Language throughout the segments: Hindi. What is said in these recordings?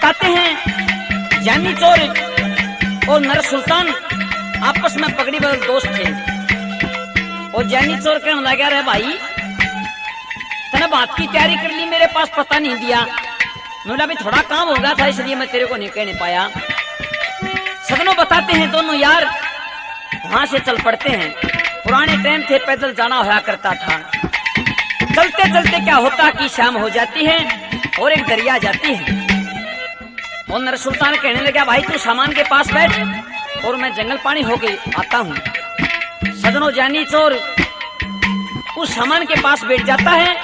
बताते हैं जानी चोर और नर सुल्तान आपस में पगड़ी बदल दोस्त थे। और जानी चोर कहने लगा, रे भाई तने बात की तैयारी कर ली, मेरे पास पता नहीं दिया। बोला भी थोड़ा काम हो गया था इसलिए मैं तेरे को नहीं कहने पाया। सदनों बताते हैं दोनों यार वहां से चल पड़ते हैं। पुराने टाइम थे, पैदल जाना होया करता था। चलते चलते क्या होता कि शाम हो जाती है और एक दरिया जाती है। और नर सुल्तान कहने लगा, भाई तू सामान के पास बैठ और मैं जंगल पानी होके आता हूँ। सदनों जानी चोर उस सामान के पास बैठ जाता है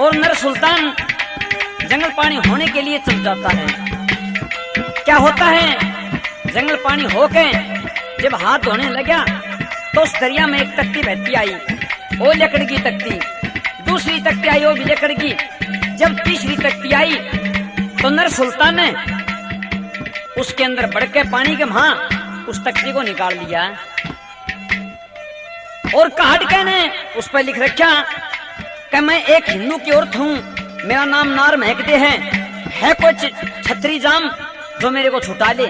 और नर सुल्तान जंगल पानी होने के लिए चल जाता है। क्या होता है, जंगल पानी होके जब हाथ धोने लगा तो उस दरिया में एक तख्ती बहती आई, वो लकड़ी की तख्ती। दूसरी तख्ती आई, वो भी लकड़ी की। जब तीसरी तख्ती आई तो नर सुल्तान ने उसके अंदर बढ़ के पानी के वहां उस तख्ती को निकाल लिया और काट के ने उस पर लिख रखा कि मैं एक हिंदू की औरत हूँ, मेरा नाम नार महकते है कोई छतरी जाम जो मेरे को छुटा ले।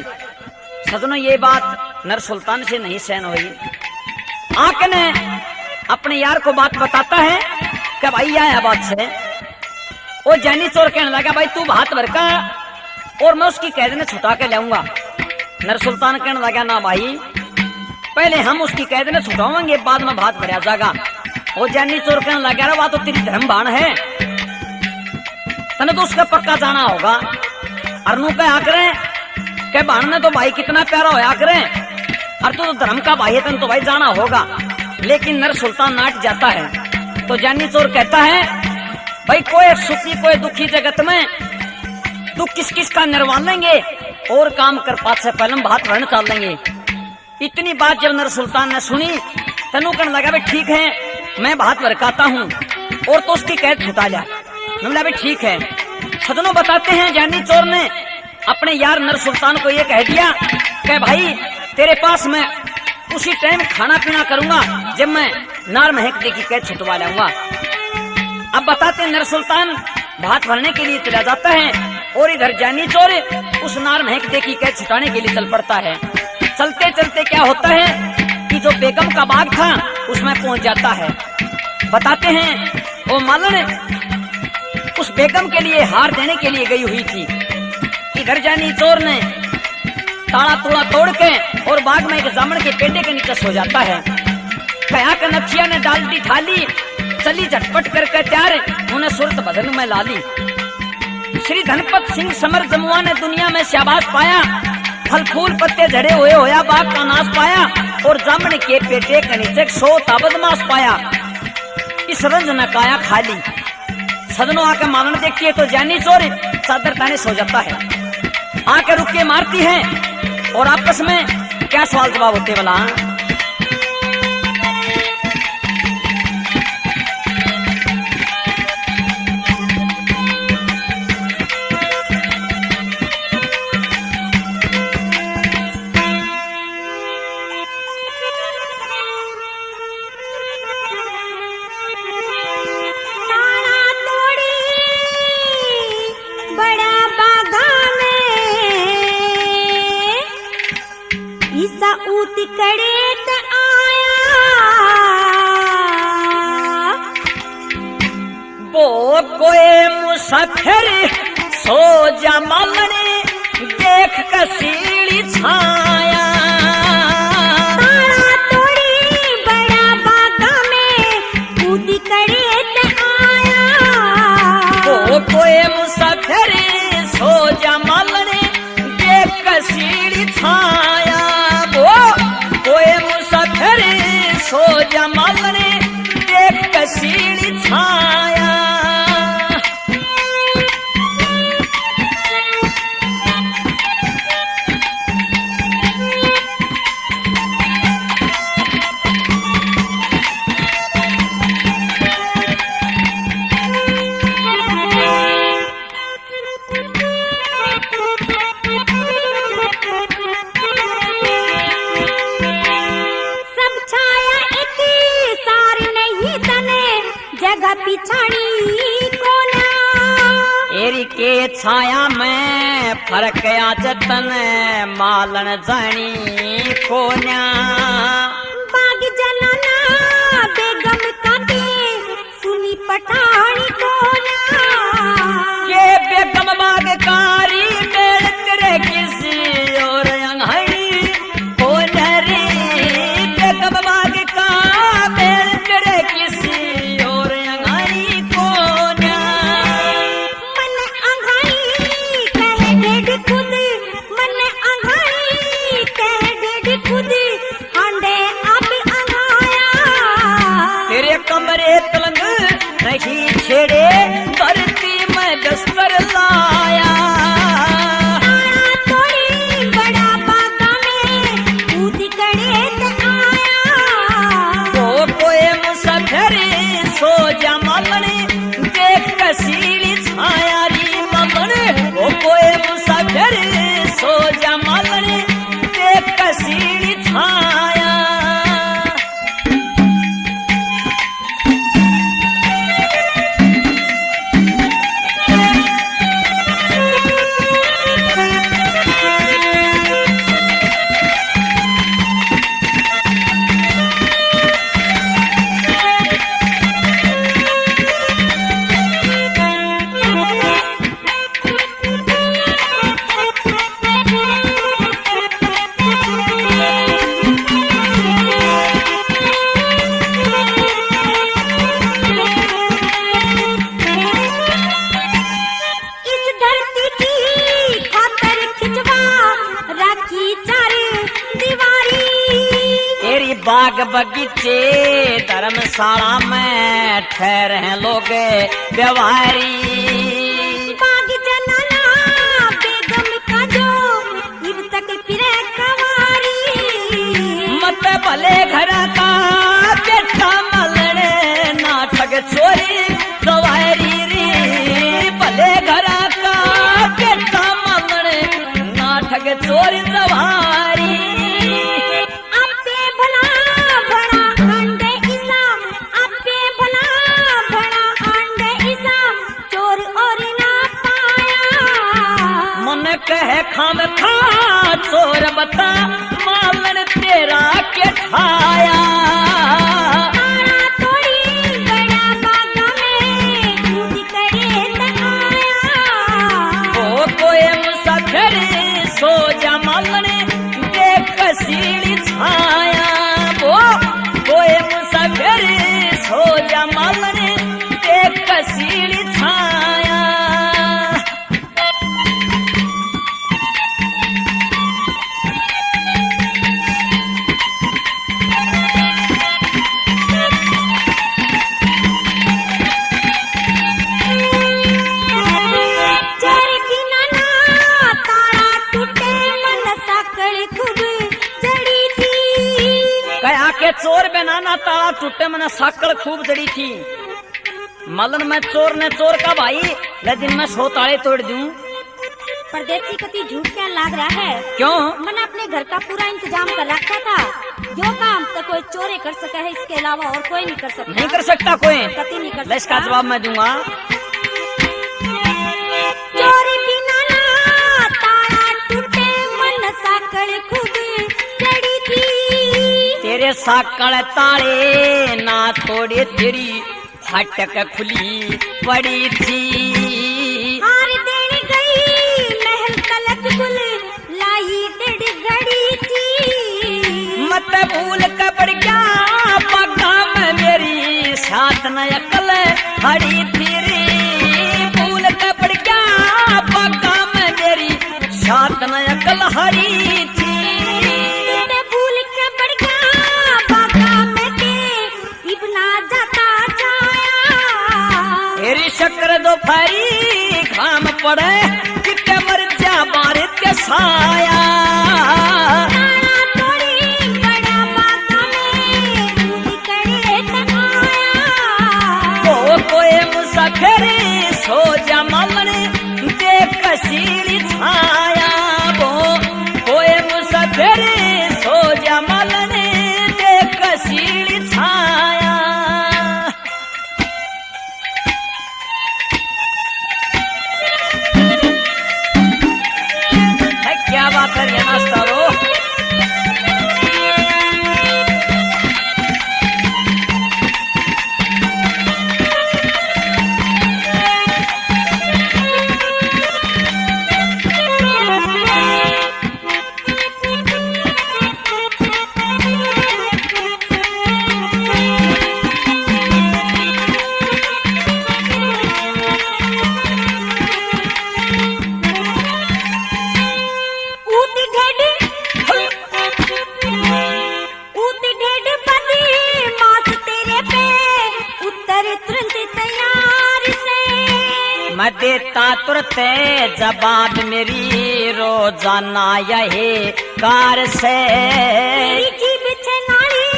सदनों ये बात नर सुल्तान से नहीं सहन हुई। आके ने अपने यार को बात बताता है कि भाई यह बात से। वो जानी चोर कहने लगा, भाई तू भात भर का और मैं उसकी कैद ने छुटा के लाऊंगा। नर सुल्तान कहने लगा, ना भाई पहले हम उसकी कैद ने छुटावेंगे, बाद में भात भरा जाएगा। वो जानी चोर कहने लगा, वह तो तेरी धर्म बाण है, तने तो उसका पक्का जाना होगा। अरनू पे आकरे के बाण ने तो भाई कितना प्यारा होया करे, और तू तो धर्म का भाई है, तन तो भाई जाना होगा। लेकिन नर सुल्तान नाट जाता है। तो जानी चोर कहता है, भाई कोई सुखी कोई दुखी जगत में दुख किस किस का निर्वाण लेंगे और काम कर पाछे पहले भात भरने चल लेंगे। इतनी बात जब नर सुल्तान ने सुनी तनु कहने लगा, भाई ठीक है मैं भात भरकाता हूँ और तो उसकी कैद छुटा लिया। बोला भाई ठीक है। सदनों बताते हैं जानी चोर ने अपने यार नर सुल्तान को ये कह दिया कि भाई तेरे पास मैं उसी टाइम खाना पीना करूंगा जब मैं नार महकते की कैद छुटवा लाऊंगा। अब बताते हैं नर सुल्तान भात भरने के लिए चला जाता है और इधर जानी चोर उस नार महकते की कैद छुटाने के लिए चल पड़ता है। चलते चलते क्या होता है कि जो बेगम का बाग था उसमें पहुंच जाता है। बताते हैं वो मालन उस बेगम के लिए हार देने के लिए गई हुई थी। इधर जानी चोर ने ताला तोड़ा तोड़ के और बाग में एक जामुन के पेटे के नीचे सो जाता है। कया का नथिया ने डाल दी थाली, चली झटपट करके त्यार उन्हें सुरत भजन में ला ली। श्री धनपत सिंह समर जमुआ ने दुनिया में शाबाश पाया, फल फूल पत्ते झड़े हुए होया बाग का नाश पाया और जामुन के पेटे के नीचे 100 बदमाश पाया। इस रंज न काया खाली। सदनों आके मालन देखती है तो जानी चोर चादर ताने सो जाता है। आके रुक के मारती है और आपस में क्या सवाल जवाब होते वाला। कोई मुसाफिर सो जा मालने देख कसीड़ी छाया, तारा तोड़ी बड़ा बागा में कूदी करे ते आया। वो कोई मुसाफिर सो जा मालने देख कसीड़ी छाया। वो कोई मुसाफिर सो जा मालने देख कसीड़ी छाया। पिछाड़ी कोना एरी के छाया में फरक आज तन मालन जानी कोन्या बाग जनाना बेगम काटे सुनी पठानी कोना ये बेगम बागकारी मेल करे किसी और अंगड़ी कोन रे बेगम बाग का मेल करे किसी और अंगड़ी कोना मन अंघाई कहे ढेड खुद मन अंघाई कहे ढेड खुद हांडे अब अंघाया तेरे कमरे तलंग नहीं छेड़े धरती में दस्तर लाया तारा तोड़ी बड़ा बागा में कूद कड़े ते आया वो कोई मुसाफिर सो जा मालने देख कसीली छाया री ममने वो कोई मुसाफिर सो जा मालने देख कसीली छाया इस धरती की खातर खिंचवा राखी चार दीवारी तेरी बाग बगीचे धर्मशाला में ठहरे हैं लोग व्यवहारी बाग जनाना बेगम का जो इब तक फिरे कवारी मत भले घर का बेटा मलने ना ठग चोरी सवारी रे भले घर का बेटा मलने ना ठग चोरी सवारी आपे भला भला अंडे ईसा आपे भला भला अंडे ईसा चोर और ना पाया मन कहे खाम खा चोर बता मालन तेरा के ठाया तारा तोड़ी बड़ा बागा में कूद करे ते आया वो कोई मुसाफिर सो जा मालने देख कसीली छाया वो कोई मुसाफिर सो जा मालने देख कसीली छाया चर बिना ना तारा टूटे मन साकड़ खूब जड़ी थी कहा के चोर बनाना ताला टूटे मना साकड़ खूब जड़ी थी मलन में चोर ने चोर का भाई ले दिन में सो ताले तोड़ दूं परदेसी कति झूठ क्या लाग रहा है क्यों मैंने अपने घर का पूरा इंतजाम कर रखा था जो काम तो कोई चोरे कर सका है इसके अलावा और कोई नहीं कर सकता नहीं कर सकता कोई कति नहीं कर ले इसका सकता जवाब मैं दूंगा चोरी बिना ना तारा टूटे मन साकड़ खूब जड़ी थी तेरे साकड़ ताले ना तोड़े तेरी फाटक खुली पड़ी थी हार देने गई महल तलक गुल लाई डेढ़ घड़ी थी मत भूल कपड़ क्या पगा में मेरी साथ न अकल हरी थी रे भूल कपड़ क्या पगा में मेरी साथ न अकल हरी थी तेरे भूल के बढ़ गया बागा में के इबना जाता जाया तेरी शक्कर दोपहरी घाम पड़े कितने मर जा बारिश के साया तारा तोड़ी बड़ा बागा में कूद करे ते आया वो कोई मुसाफिर सो जा मालने देख कसीली छाया वो कोई मुसाफिर सो जा मालने देख कसीली छाया देता तुरंत जवाब मेरी रोजाना यही कार से। तेरी जीभ छे नाली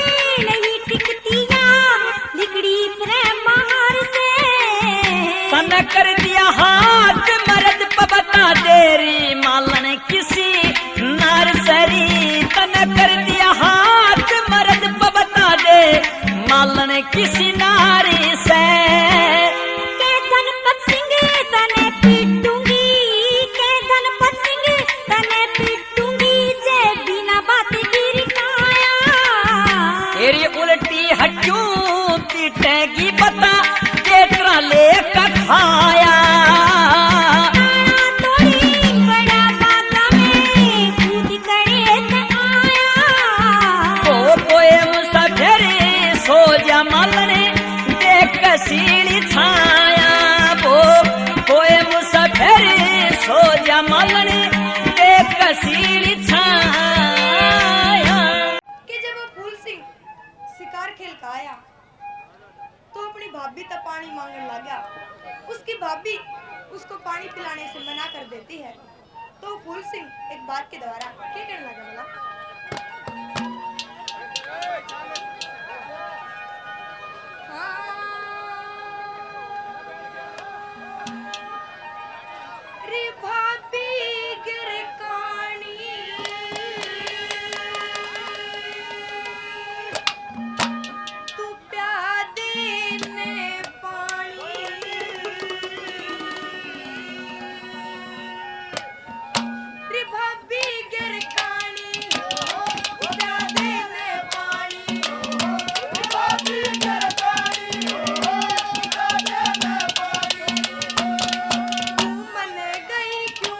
नहीं टिकतिया लिकड़ी प्रेम बाहर से। तन कर दिया हाथ मर्द पे बता देरी मालन किसी नर्सरी। तन कर दिया हाथ मर्द पे बता दे मालन किसी नारी से। के धनपत सिंह तने पीटूंगी, के धनपत सिंह तने पीटूंगी जे बिना बात गिर काया। तेरी उल्टी हड्डियों पीटेगी बता केतरा लेकर खाया। तोड़ी बड़ा बाता में कूद करे ते आया। ओ कोए मुसाफिर सो जा मालने देख सीढ़ी छाया। वो कोए मुसाफिर सो जा मालने देख सीढ़ी छाया। कि जब वो फूल सिंह शिकार खेल का आया तो अपनी भाभी तक पानी मांगने लगा। उसकी भाभी उसको पानी पिलाने से मना कर देती है तो फूल सिंह एक बात के द्वारा क्या कहने लगा बोला, रे भाभी गिर कानी तू प्या देने पानी। रे भाभी गिर कानी तू प्या देने पानी। रे भाभी गिर कानी तू प्या देने पानी। तू मन गई क्यों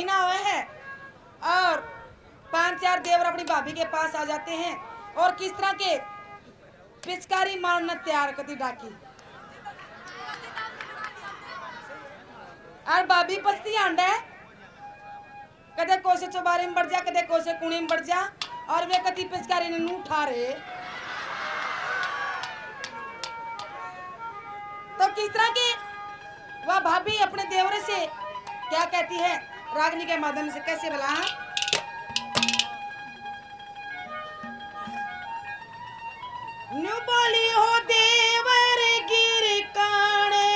महीना हुआ है और 5-4 देवर अपनी भाभी के पास आ जाते हैं और किस तरह के पिचकारी मारना तैयार करती डाकी और भाभी पस्ती आंडा है कदे कोसे चौबारे में बढ़ जा कदे कोसे कुणे में बढ़ जा और वे कति पिचकारी ने नू उठा रहे तो किस तरह की वह भाभी अपने देवरे से क्या कहती है रागनी के माध्यम से कैसे बोला न्यू बोली हो देवर गिर काणे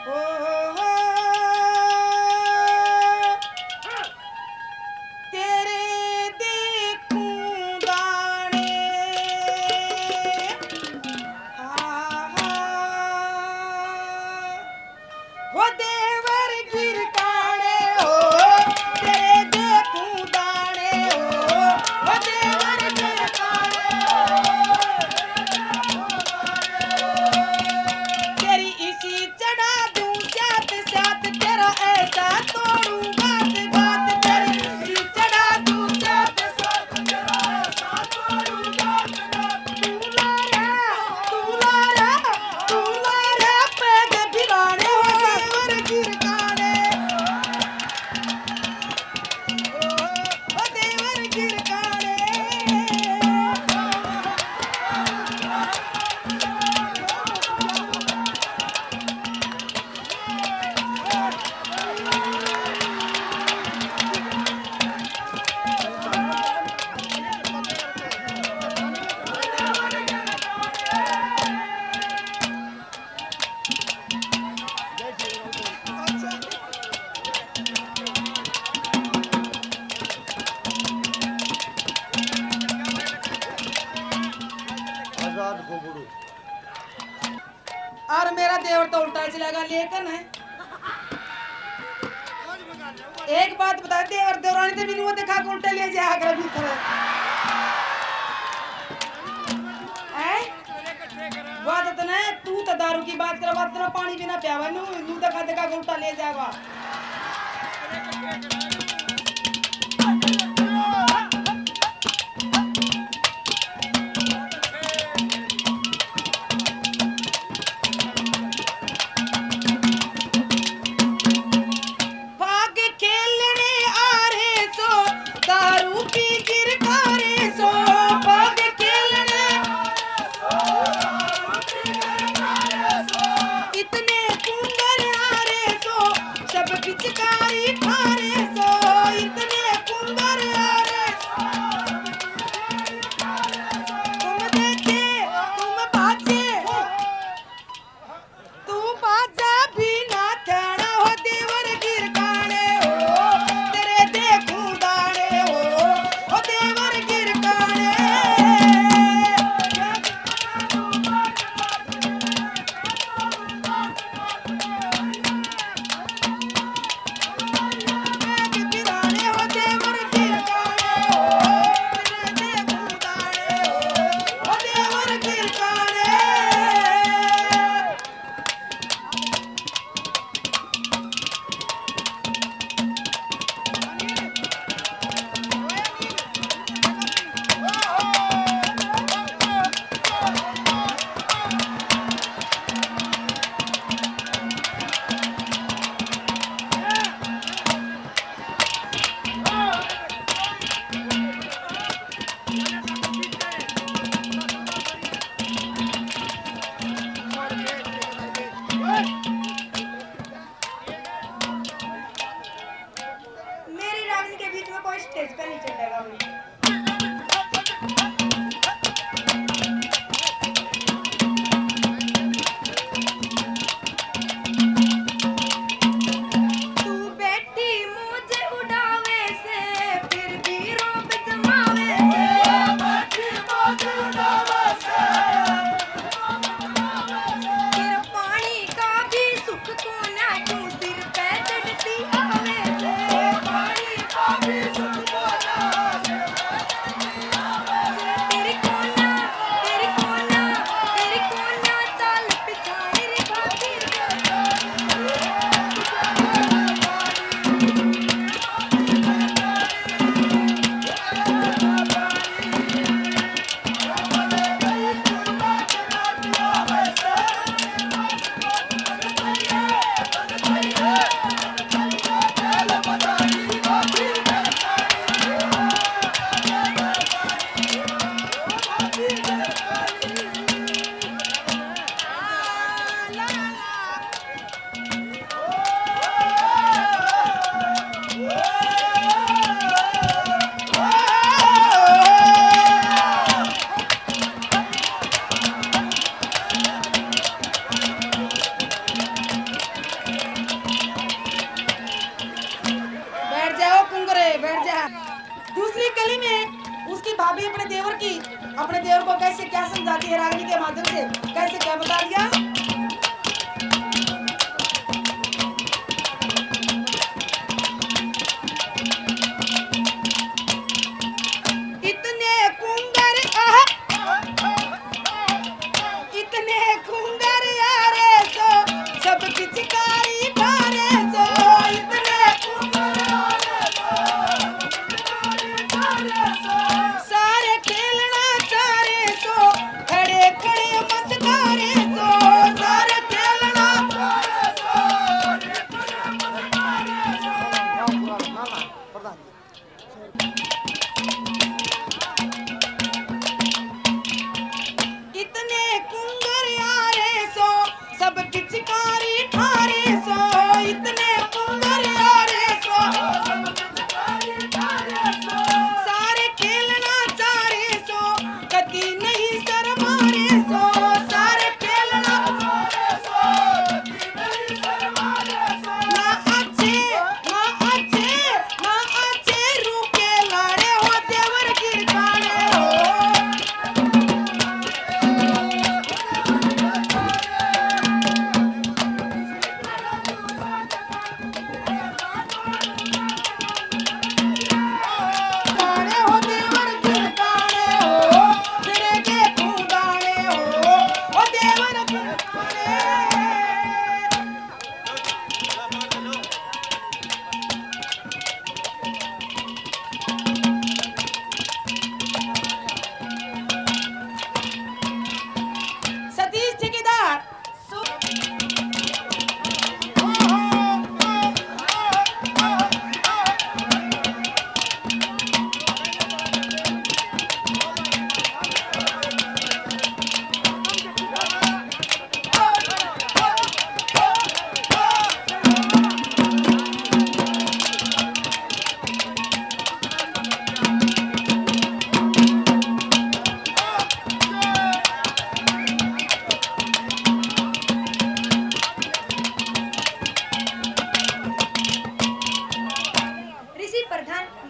हो तेरे देखूं गाने हो देवर गिर काणे हो तेरे देखूं दाने हो देवर गिर काणे तेरी इसी चढ़ा दूं साथ साथ तेरा ऐसा तोड़ूं बात बात तेरी इसी चढ़ा दूं साथ साथ तेरा ऐसा तोड़ूं बात बात तू लारा पैग भिगाने हो देवर गिर काणे ओ देवर गिर काणे आजाद घुंगरू और मेरा देवर तो उल्टा चलेगा लेकिन है एक बात बता देवर देवरानी तो बिनु देखा के उल्टे ले जाया कर भीतर है बात तो नहीं तू तो दारू की बात कर बात तेरा पानी बिना प्यावा नू नू देखा देखा के उल्टा ले जाएगा भाग खेलने आ रहे सो दारू पी गिर खा रहे सो भाग खेलने इतने कुंडल आ रहे सो सब पिचकारी खा रहे सो कली में उसकी भाभी अपने देवर को कैसे क्या समझाती है रागनी के माध्यम से, कैसे क्या बता दिया।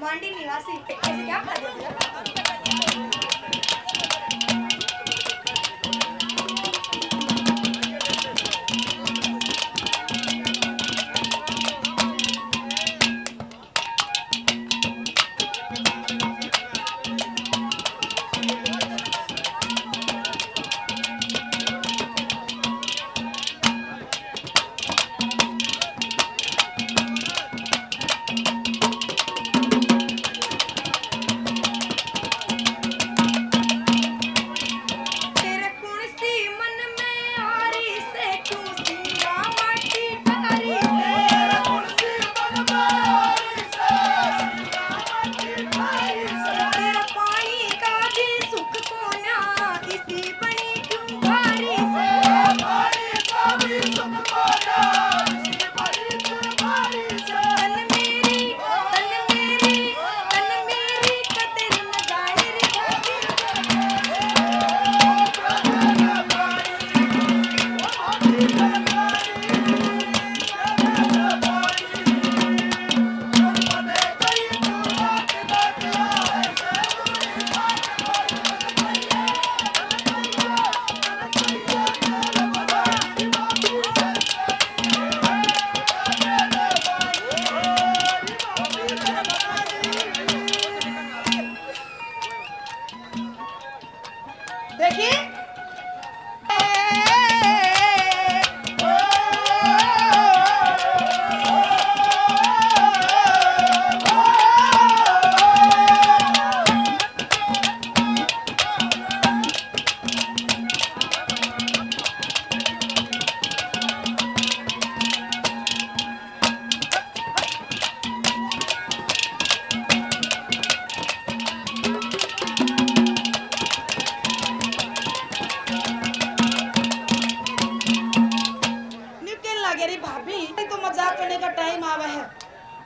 मांडी निवासी ऐसे क्या बता दिया?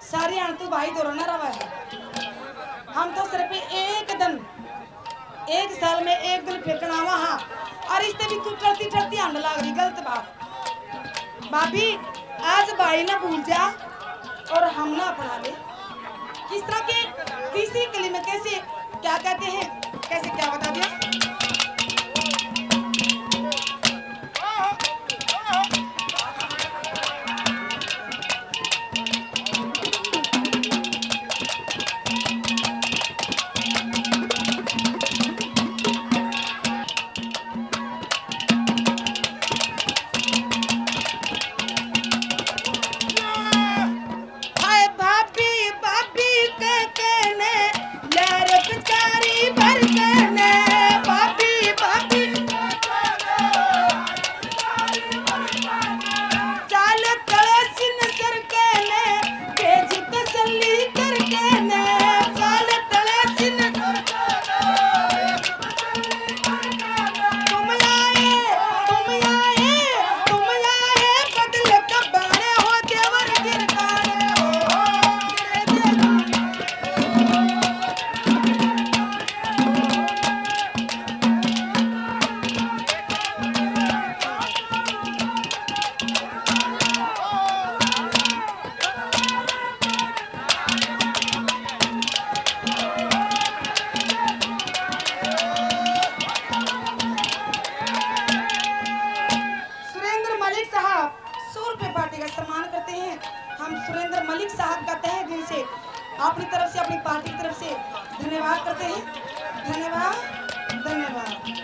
सारी आंतु भाई दो ना रवा है। हम तो सिर्फ एक साल में एक दिन फेंकना वहाँ और इससे भी तू चलती चलती आंड लाग रही। गलत बात भाभी, आज भाई ना भूल जा और हम ना अपना ले। किस तरह के तीसरी कली में कैसे क्या कहते हैं, कैसे क्या बता दिया। सुरेंद्र मलिक साहब का तहे दिल से अपनी तरफ से, अपनी पार्टी की तरफ से धन्यवाद करते हैं। धन्यवाद धन्यवाद।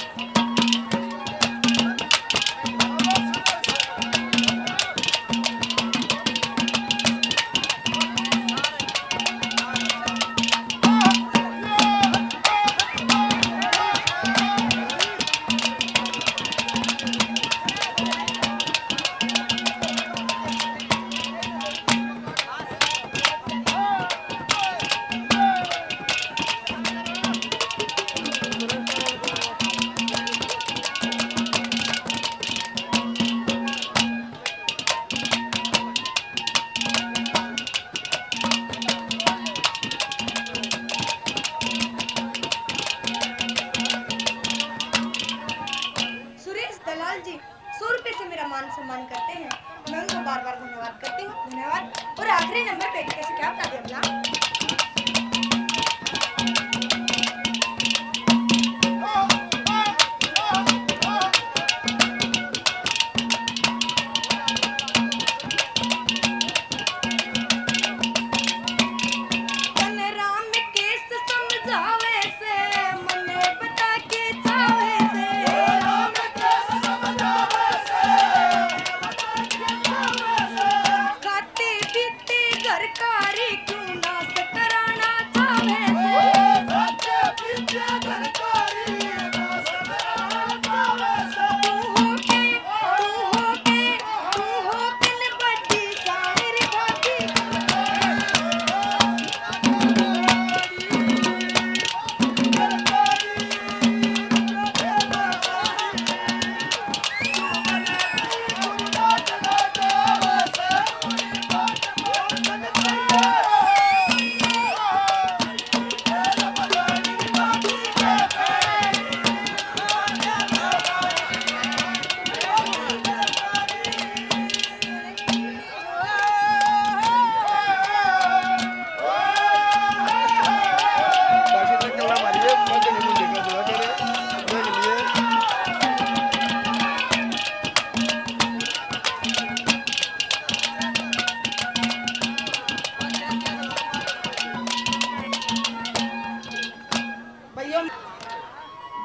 मान सम्मान करते हैं, मैं उनको बार बार धन्यवाद करती हूँ। धन्यवाद। और आखिरी नंबर पे कैसे क्या बता दें अपना।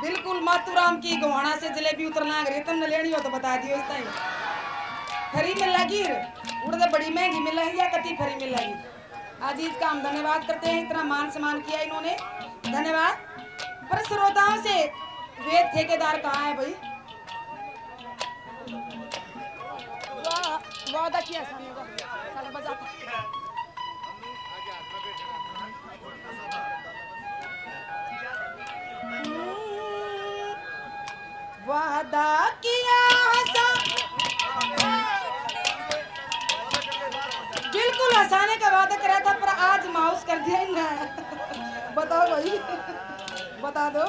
बिल्कुल मातूराम की गोहाना से जलेबी उतरना अगर तुमने लेनी हो तो बता दियो। इस टाइम फ्री मिल लगी उड़द बड़ी महंगी मिल रही या कति फ्री मिल रही। अजीज का हम धन्यवाद करते हैं, इतना मान सम्मान किया इन्होंने, धन्यवाद। पर श्रोताओं से वेद ठेकेदार कहाँ है भाई? वादा किया वादा किया बिल्कुल हंसाने का वादा करा था, पर आज माउस कर दिया इन्हें। बताओ भाई, बता दो।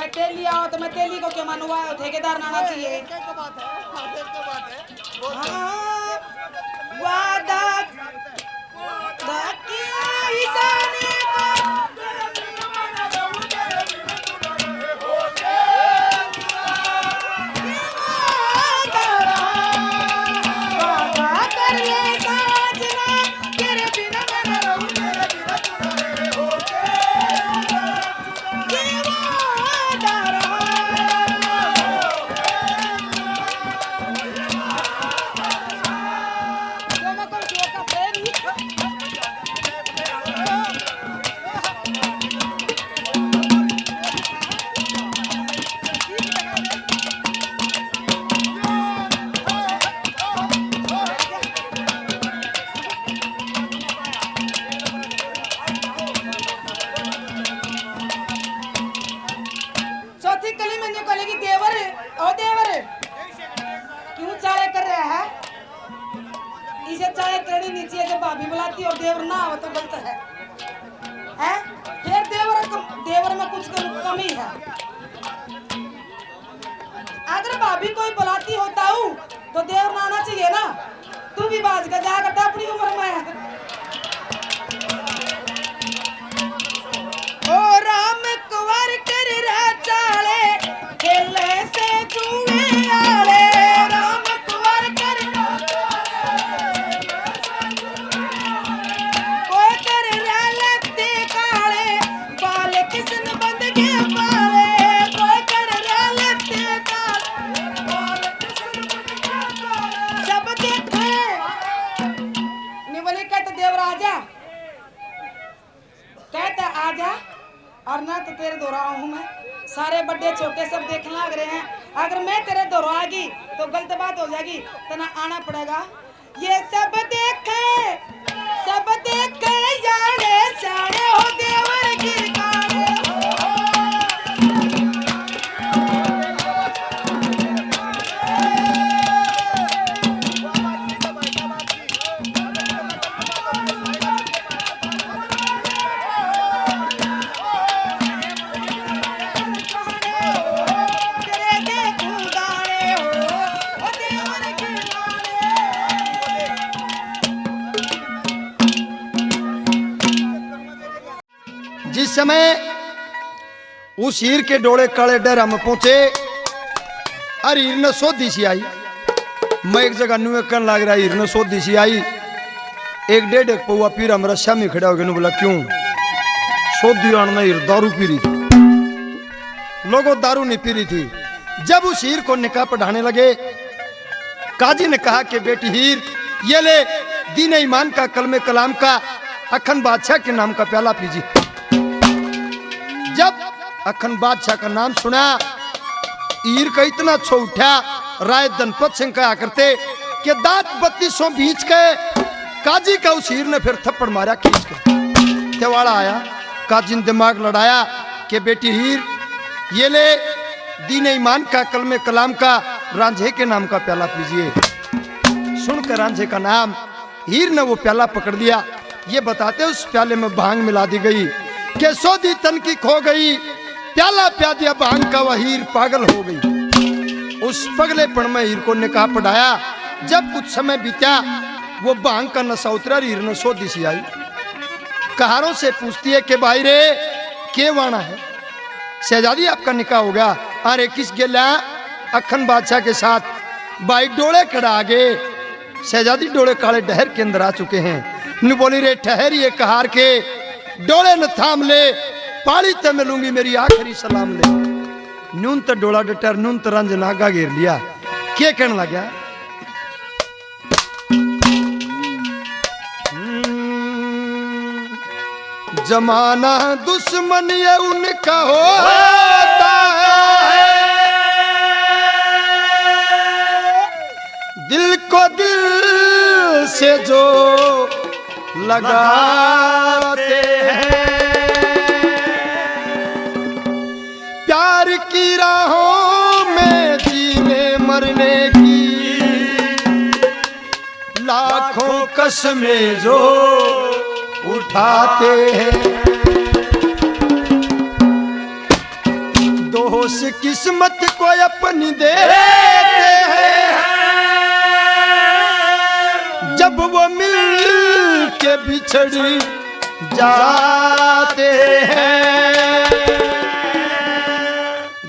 भाई तेली आओ तो मैं तेली को क्यों मानूंगा, ठेकेदार ना आना चाहिए। हाँ, वादा किया ईशानी भाभी बुलाती और देवर ना हो तो गलत है, हैं? फिर देवर में कुछ कमी है। अगर भाभी कोई बुलाती होता हूँ तो देवर ना आना चाहिए ना। तू भी बाज का जा करता अपनी उम्र में। ओ राम कुंवर कर रहा चाले खेले से जुए आले, राम कुंवर कर कोई कर रहा लगते काले बाल किसन बंद के पाले, कोई कर रहा लगते काले बाल किसन बंद के पाले। सब देखे निवले कहते देवर आजा, कहता आजा, और ना तो तेरे दोहरा हूँ मैं। सारे बड़े छोटे सब देखने लग रहे हैं, अगर मैं तेरे दोहरा आ गई तो गलत बात हो जाएगी, तो ना आना पड़ेगा। ये सब देखे यारे सारे हो देवर की कारे। जिस समय उस हीर के डोले काले डेरा में पहुंचे और हीर ने सोधी सी आई। मैं एक जगह न्यू करने लग रहा, हीर ने सोधी सी आई, एक डेढ़ एक पौआ पीरा मेरा श्यामी खड़ा हो गया। बोला क्यों? सोधी आन में हीर दारू पी रही थी। लोगों दारू नहीं पी रही थी। जब उस हीर को निकाह पढ़ाने लगे, काजी ने कहा कि बेटी हीर, ये ले दीन ईमान का कलमे कलाम का अखन बादशाह के नाम का प्याला पीजिए। जब अखन बादशाह का नाम सुना, हीर का इतना छो उठा, राय धनपत सिंह कहा करते कि दांत 3200 बीच के काजी का उस हीर ने फिर थप्पड़ मारा खींच के। तेवाड़ा आया, काजी ने दिमाग लड़ाया कि बेटी हीर, ये ले दीन ईमान का कलमे कलाम का रांझे के नाम का प्याला पीजिए। सुनकर रांझे का नाम, हीर ने वो प्याला पकड़ लिया। ये बताते उस प्याले में भांग मिला दी गई कि सोधी तन की खो गई, प्याला प्या दिया भांग का, वह हीर पागल हो गई। उस पगलेपन में हीर को निकाह पढ़ाया। जब कुछ समय बीता, वो भांग का नशा उतरा, हीर ने सोधी सी आई, कहारों से पूछती है कि भाई रे के वाना है? शहजादी आपका निकाह हो गया। अरे किस गेला? अखन बादशाह के साथ। भाई डोले खड़ा आगे, शहजादी डोले काले डहर के अंदर आ चुके हैं। नु बोली रे ठहर, ये कहार के डोले न थाम ले, पाली ते मिलूंगी मेरी आखिरी सलाम ले। नून तो डोला डटर, नून तो रंज नागा घेर लिया। क्या कहने लगा? जमाना दुश्मन ये उनका होता है, दिल को दिल से जो लगाते हैं, प्यार की राहों में जीने मरने की लाखों कसमें जो उठाते हैं। दोष किस्मत को अपनी देते हैं, जब वो मिल के बिछड़ जाते हैं।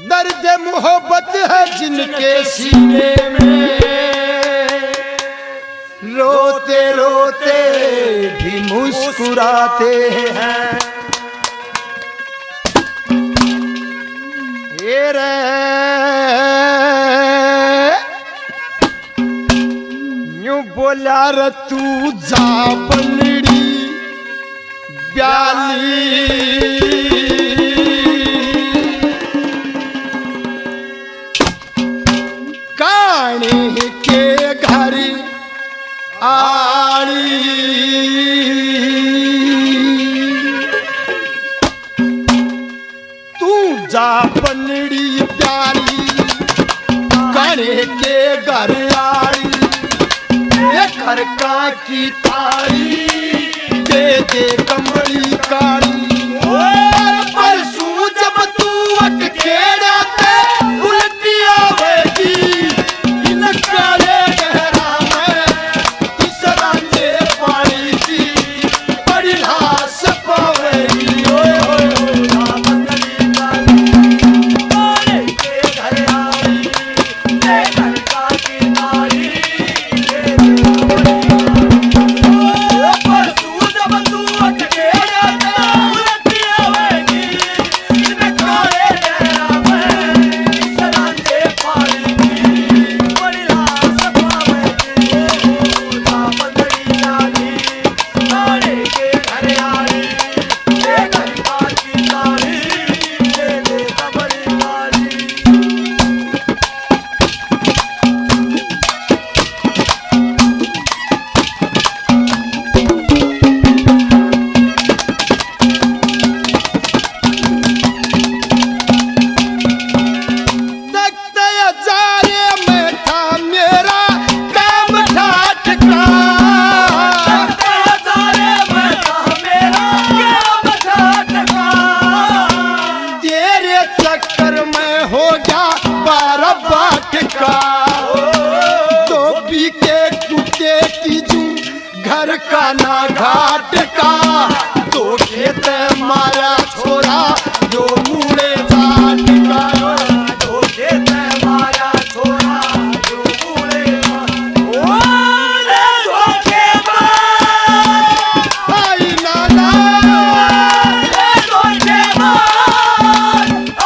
दर्द मोहब्बत है जिनके सीने में, रोते रोते भी मुस्कुराते हैं। ये रे यूं बोला रे तू जा बनड़ी ब्याली, काने के घर आली, तू जा बनड़ी प्याली काने के घर आली, ये घर का की तारी दे दे कमली काली। परसों जब तू अटकेड़ा ते उल्टी आवेगी, इन काले गहरा में इस रांझे पानी की बड़ी लाश पावेगी। ओए ओए घर का ना घाट का, तो खेत मारा छोरा जो मुड़े जाट का, तो खेत मारा छोरा जो मुड़े आई नाना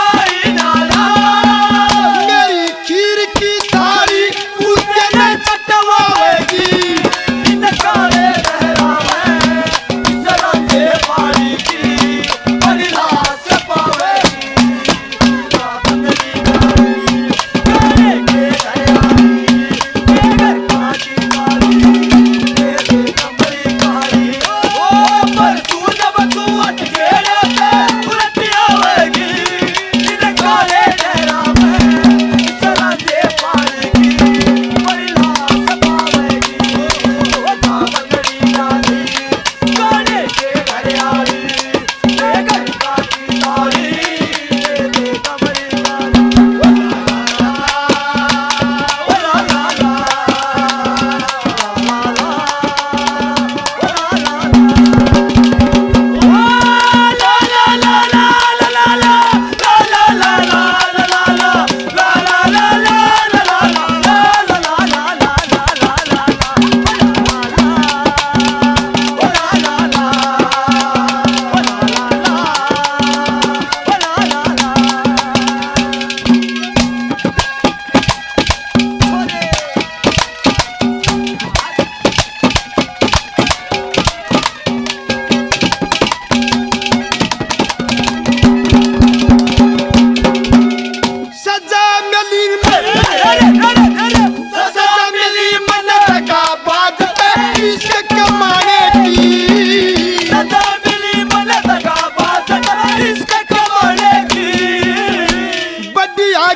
आई नाना, मेरी खीर की थाली कुत्ते ने चटवाएगी।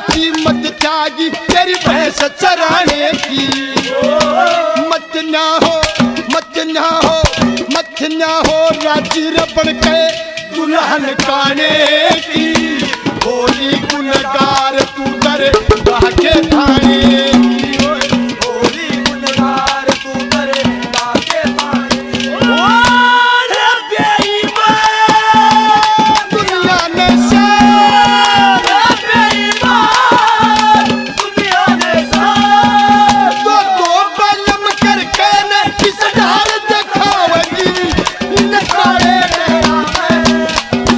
कीमत त्यागी तेरी भैंस चराने की, मत ना हो मत ना हो मत ना हो राजी रबड़ के दुल्हन काने की। होली गुनगार तू दर बाके थाने होली गुनगार तू दर बाके थाने ओरे बेईमान दुनिया ने से बेईमान दुनिया ने से तो बलम करके न किस ढाल दिखावेगी इन काले डेरा में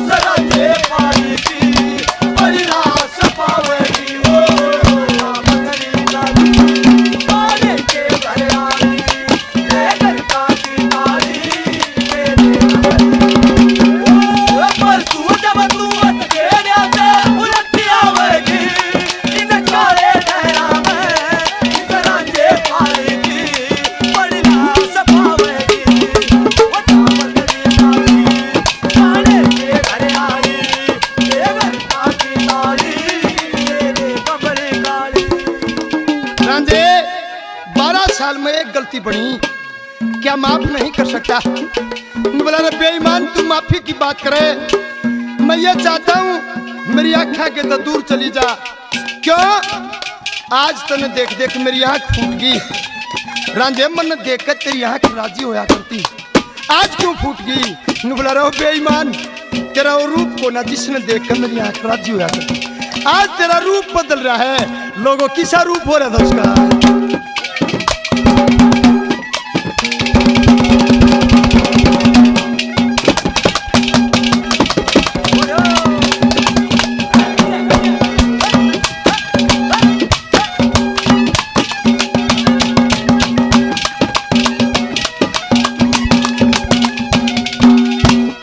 सदा जे पानी की बड़ी रास पावेगी ओ मगरी लाली पाले के घर आई लेकर काटी ताली मेरे पर तू जब तू अकेले आते उलटी आवेगी इन काले डेरा में सदा जे पानी की बड़ी रास पावेगी ओ मगरी लाली पाले के घर आई लेकर काटी ताली मेरे कमरे काली। रांझे 12 साल में एक गलती बनी, क्या माफ नहीं कर सकता? बोला रे बेईमान, तू माफी की बात करे, मैं ये चाहता हूँ मेरी आँखा के तो दूर चली जा। क्यों? आज तने देख देख मेरी आँख फूट गई। रांझे मन देख कर तेरी आँख राजी होया करती, आज क्यों फूट गई? बोला रे बेईमान, तेरा वो रूप को ना जिसने देख कर मेरी आँख राजी होया करती, आज तेरा रूप बदल रहा है। लोगों किसा रूप हो रहा था उसका?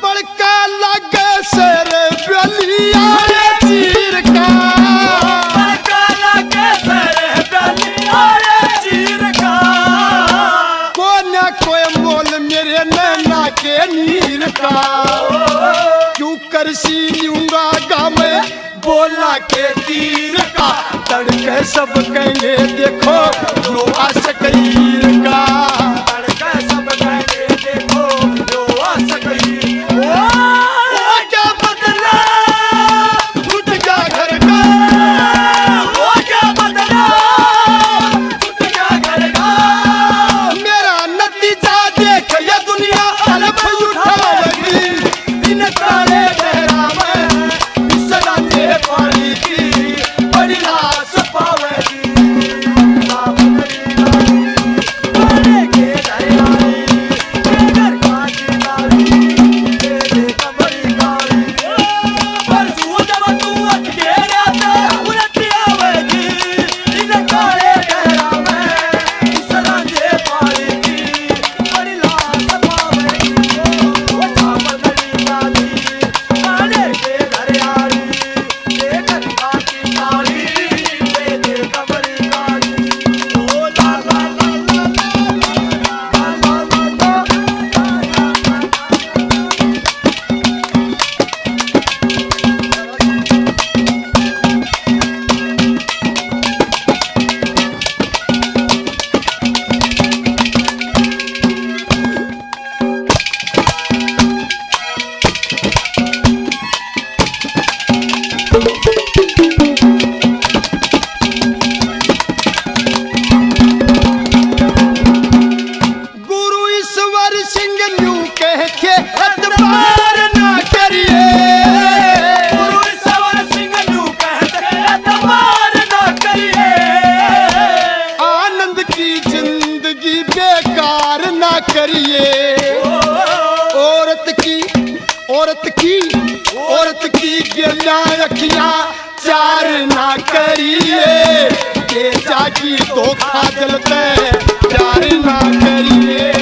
बड़का लगे सर बलिया रे चीर का बड़का लगे सर बलिया रे चीर का कोई ना कोई मोल मेरे नैना के नीर का क्यों करसी लूंगा गाँव में बोला के तीर का तड़के सब कहेंगे देखो लो आशकीर का तड़के सब कहेंगे देखो लो आशकीर। ओ क्या बदला टूट गया घर का, ओ क्या बदला टूट गया घर का, मेरा नतीजा देख ये दुनिया अलफ उठावेगी इन काले डेरा में सदा जे पानी की बड़ी लाश पावेगी। पाले के घर आई लेकर काटी ताली मेरे कमरी काली पर तू जब तू अकेले आते उलटी आवेगी इन काले डेरा में सदा जे पानी की बड़ी लाश पावेगी। ओ मगरी लाली पाले के घर आई लेकर काटी ताली मेरे कमरी काली। ओ ला ला ला ला गुरु ईश्वर सिंह न्यू कह के एतबार ना करिए, गुरु ईश्वर सिंह न्यू कह के एतबार ना करिए, आनंद की जिंदगी बेकार ना करिए, औरत की गिला अखियां चार ना करिए, के जागी धोखा दिल पे प्यार ना करिए।